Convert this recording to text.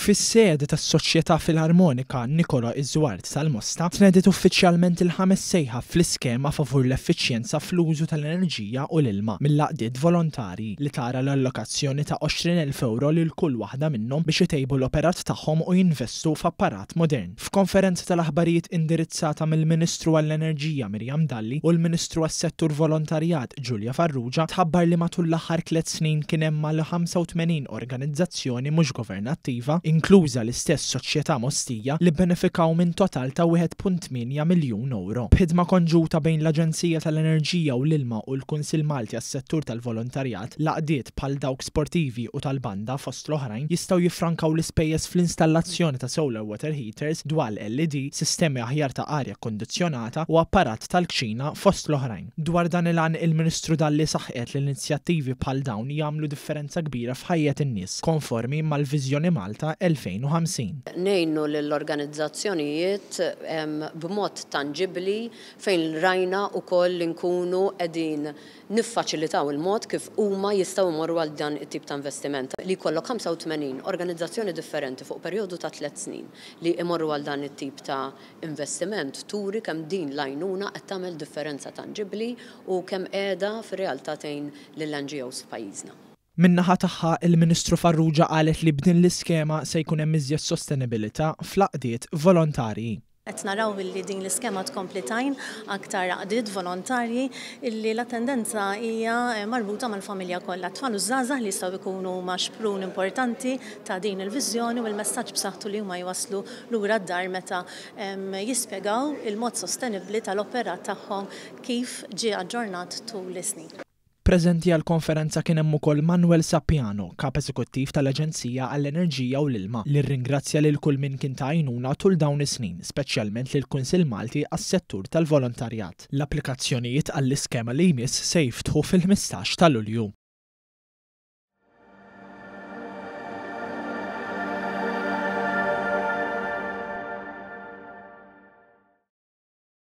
Fis-sede tas-Soċjetà Filarmonika Nikola Iżward tal-Mosta tnediet uffiċjalment il-5 sejħa fl-iskema favur l-effiċjenza fl-użu tal-enerġija u l-ilma mill-għaqdiet volontarji li tara l-allokazzjoni ta' 20,000 euro lil kull waħda minnhom biex itejbu l-operat tagħhom u jinvestu f'apparat modern. F'konferenza tal-aħbarijiet indirizzata mill-Ministru għall-Enerġija Mirjam Dalli u l-Ministru għas-Settur Volontarjat Ġulja Farrugia tħabbar li matul l-aħħar 3 snin kien hemm mal-85 organizzazzjoni mhux governattiva inkluża l-istess soċjetà Mostija li benefikaw minn total ta' 1.8 miljun euro. B'ħidma konġuta bejn l-Aġenzija tal-Enerġija u l-Ilma u l-Kunsill Malti għas-settur tal-volontarjat laqdiet bħal dawk sportivi u tal-banda fost l-oħrajn jistgħu jiffrankaw l-ispejjeż fl-installazzjoni ta' solar water heaters, dwal LED, sistemi aħjar ta' arja kondizzjonata u apparat tal-kxina fost l-oħrajn. Dwar dan il-għan il-Ministru Dalli saħqet l-inizjattivi bħal dawn jagħmlu differenza kbira f'ħajjet in-nies konformi mal-Viżjoni Malta 2050. Nejnu l-organizzazzjonijiet b'mod tangibli fejn rajna wkoll li nkunu qegħdin niffaċilitaw il-mod kif huma jistgħu jmorru għal dan it-tip ta' investiment. Li jkollok 85 organizzazzjoni differenti fuq perjodu ta' 3 snin li imorru għal dan it-tip ta' investiment turi kemm din l-għajnuna qed tagħmel differenza tangibbli u kemm qiegħda fir-realtà tgħin lill-NGOs f'pajjiżna. Min-naħa tagħha il-Ministru Farrugia qalet li b'din l-iskema se jkun hemm iżjed sostenibilità fl-għaqdiet volontarji. Qed naraw li din l-iskema tkompli tajn aktar għaqdiet volontarji illi la tendenza hija marbuta mal-familja kollha. Tfal u żgħażagħ li jistgħu jkunu maxprun importanti ta' din il-viżjoni u l-messaġġ b'saħħtu li huma jwasslu lura d-dar meta jispjegaw il-mod sostenibbli tal-operat tagħhom kif ġie aġġornat tul is-snin. Preżenti għall-konferenza kien hemm ukoll Manuel Sappiano, kap eżekuttiv tal-Aġenzija għall-Enerġija u l-Ilma, li rringrazzja lil kull min kien ta' għajnuna tul dawn is-snin, speċjalment lil Kunsill Malti għas-settur tal-volontarjat. L-applikazzjonijiet għall-iskema li jmiss se jiftħu fil-15 ta' Lulju.